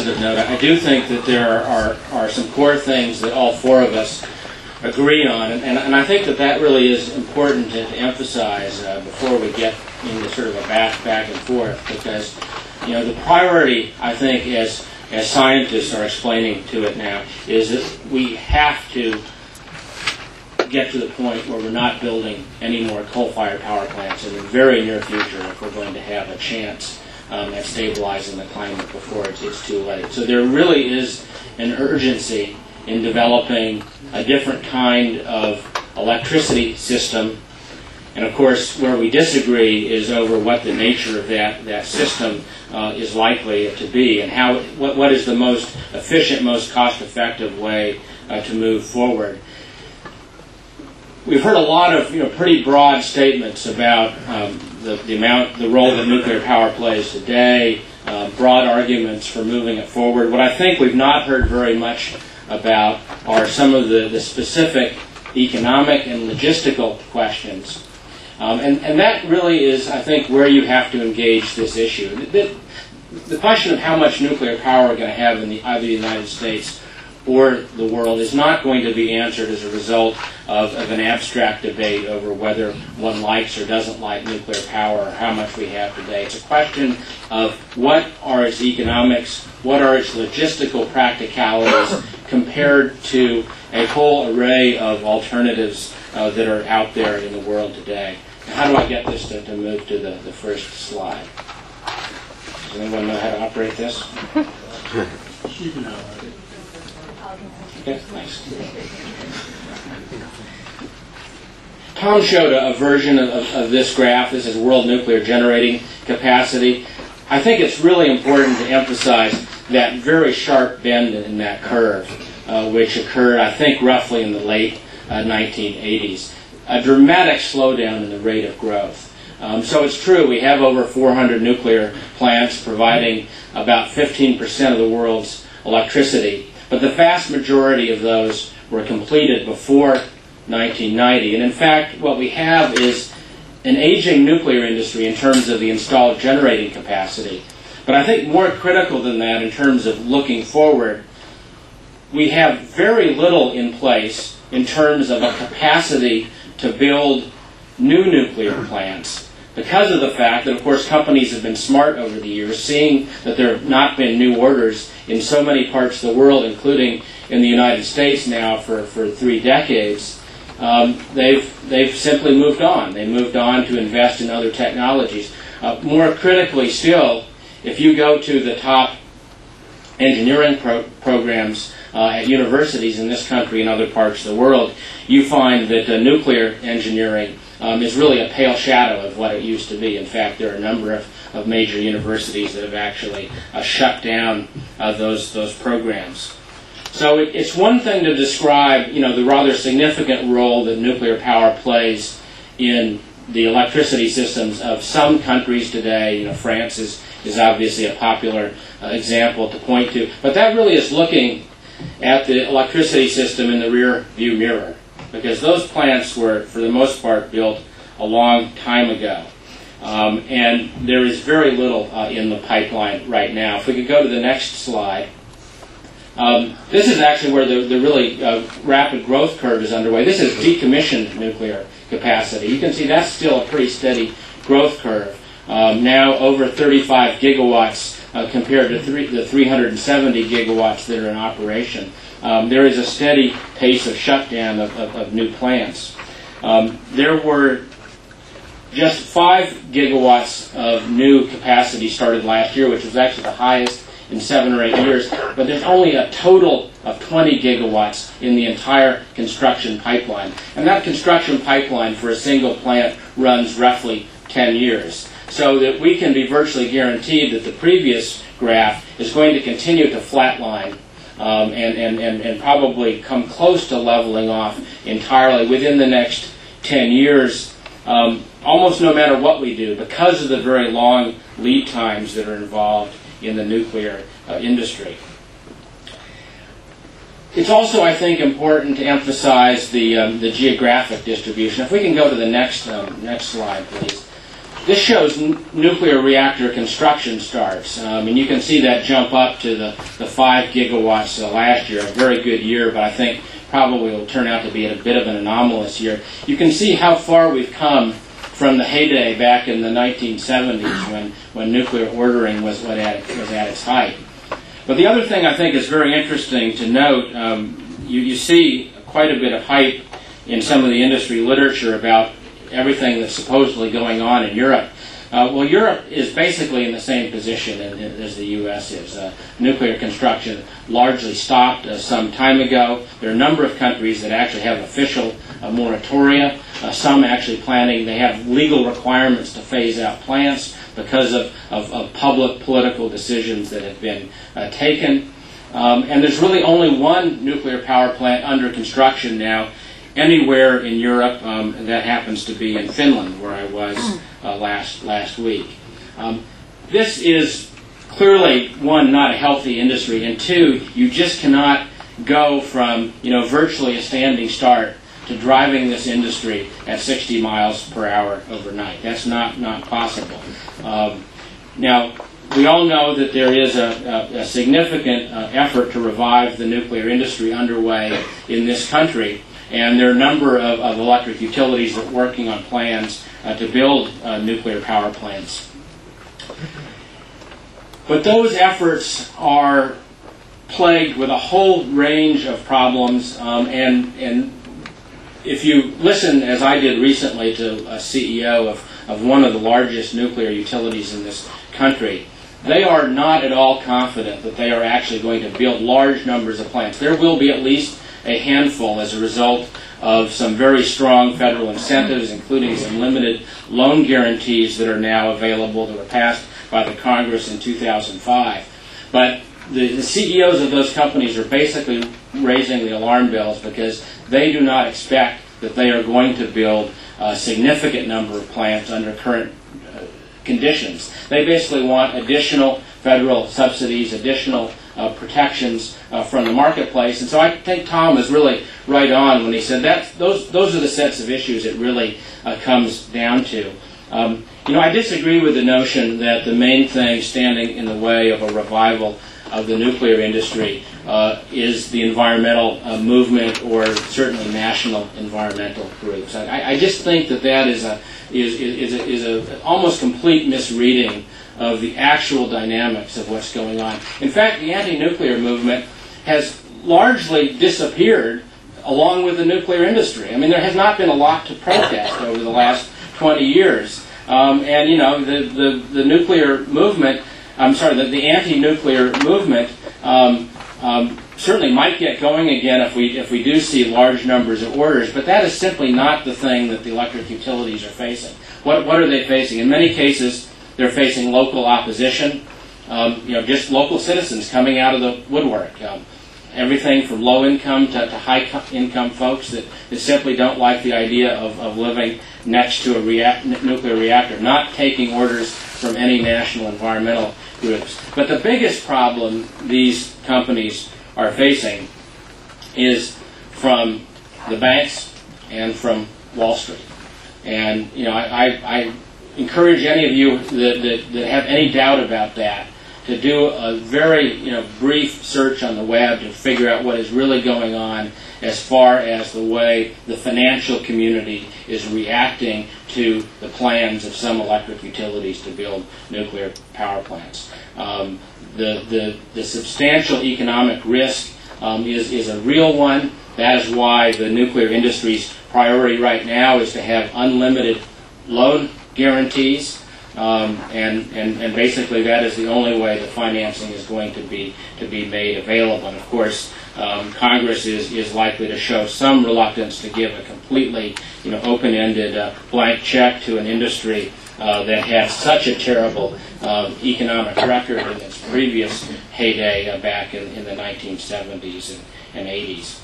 positive note, I do think that there are some core things that all four of us agree on, and I think that really is important to emphasize before we get into sort of a back and forth, because the priority, I think, as scientists are explaining to it now, is that we have to get to the point where we're not building any more coal-fired power plants in the very near future if we're going to have a chance at stabilizing the climate before it's too late. So there really is an urgency in developing a different kind of electricity system. And of course, where we disagree is over what the nature of that system is likely to be, and what is the most efficient, most cost-effective way to move forward. We've heard a lot of pretty broad statements about the role that nuclear power plays today, broad arguments for moving it forward. What I think we've not heard very much about are some of the specific economic and logistical questions. And that really is, I think, where you have to engage this issue. The question of how much nuclear power we're going to have in either the United States or the world is not going to be answered as a result of an abstract debate over whether one likes or doesn't like nuclear power or how much we have today. It's a question of what are its economics, what are its logistical practicalities compared to a whole array of alternatives that are out there in the world today. Now, how do I get this to move to the first slide? Does anyone know how to operate this? You can operate it. Okay, thanks. Tom showed a version of this graph. This is world nuclear generating capacity. I think it's really important to emphasize that very sharp bend in that curve, which occurred, I think, roughly in the late 1980s. A dramatic slowdown in the rate of growth. So it's true, we have over 400 nuclear plants providing about 15% of the world's electricity. But the vast majority of those were completed before 1990. And in fact, what we have is an aging nuclear industry in terms of the installed generating capacity. But I think more critical than that in terms of looking forward, we have very little in place in terms of a capacity to build new nuclear plants, because of the fact that, of course, companies have been smart over the years, seeing that there have not been new orders in so many parts of the world, including in the United States now for 3 decades. They've simply moved on. They moved on to invest in other technologies. More critically still, if you go to the top engineering programs at universities in this country and other parts of the world, you find that nuclear engineering is really a pale shadow of what it used to be. In fact, there are a number of major universities that have actually shut down those programs. So it's one thing to describe, the rather significant role that nuclear power plays in the electricity systems of some countries today. France is obviously a popular example to point to. But that really is looking at the electricity system in the rear view mirror, because those plants were, for the most part, built a long time ago. And there is very little in the pipeline right now. If we could go to the next slide. This is actually where the really rapid growth curve is underway. This is decommissioned nuclear capacity. You can see that's still a pretty steady growth curve. Now over 35 gigawatts compared to the 370 gigawatts that are in operation. There is a steady pace of shutdown of new plants. There were just 5 gigawatts of new capacity started last year, which was actually the highest in 7 or 8 years, but there's only a total of 20 gigawatts in the entire construction pipeline. And that construction pipeline for a single plant runs roughly 10 years. So that we can be virtually guaranteed that the previous graph is going to continue to flatline and probably come close to leveling off entirely within the next 10 years, almost no matter what we do, because of the very long lead times that are involved in the nuclear industry. It's also, I think, important to emphasize the geographic distribution. If we can go to the next slide, please. This shows nuclear reactor construction starts, and you can see that jump up to the 5 gigawatts last year, a very good year, but I think probably will turn out to be a bit of an anomalous year. You can see how far we've come from the heyday back in the 1970s when nuclear ordering was at its height. But the other thing I think is very interesting to note, you see quite a bit of hype in some of the industry literature about everything that's supposedly going on in Europe. Well, Europe is basically in the same position as the U.S. is. Nuclear construction largely stopped some time ago. There are a number of countries that actually have official moratoria. Some actually planning, they have legal requirements to phase out plants because of public political decisions that have been taken. And there's really only one nuclear power plant under construction now anywhere in Europe, and that happens to be in Finland, where I was last week. This is clearly, one, not a healthy industry, and two, you just cannot go from virtually a standing start to driving this industry at 60 miles per hour overnight. That's not possible. Now, we all know that there is a significant effort to revive the nuclear industry underway in this country. And there are a number of electric utilities that are working on plans to build nuclear power plants. But those efforts are plagued with a whole range of problems. And if you listen, as I did recently, to a CEO of one of the largest nuclear utilities in this country, they are not at all confident that they are actually going to build large numbers of plants. There will be at least a handful as a result of some very strong federal incentives, including some limited loan guarantees that are now available that were passed by the Congress in 2005. But the CEOs of those companies are basically raising the alarm bells because they do not expect that they are going to build a significant number of plants under current conditions. They basically want additional federal subsidies, additional protections from the marketplace. And so I think Tom was really right on when he said that those are the sets of issues it really comes down to. I disagree with the notion that the main thing standing in the way of a revival of the nuclear industry is the environmental movement or certainly national environmental groups. I just think that is a almost complete misreading of the actual dynamics of what's going on. In fact, the anti-nuclear movement has largely disappeared along with the nuclear industry. I mean, there has not been a lot to protest over the last 20 years. The nuclear movement, the anti-nuclear movement certainly might get going again if we do see large numbers of orders, but that is simply not the thing that the electric utilities are facing. What are they facing? In many cases, they're facing local opposition, just local citizens coming out of the woodwork. Everything from low income to high income folks that simply don't like the idea of living next to a nuclear reactor, not taking orders from any national environmental groups. But the biggest problem these companies are facing is from the banks and from Wall Street. And I encourage any of you that have any doubt about that to do a very brief search on the web to figure out what is really going on as far as the way the financial community is reacting to the plans of some electric utilities to build nuclear power plants. The substantial economic risk is a real one. That is why the nuclear industry's priority right now is to have unlimited loan guarantees, and basically that is the only way that financing is going to be made available. And of course, Congress is likely to show some reluctance to give a completely open-ended blank check to an industry that had such a terrible economic record in its previous heyday back in the 1970s and 80s.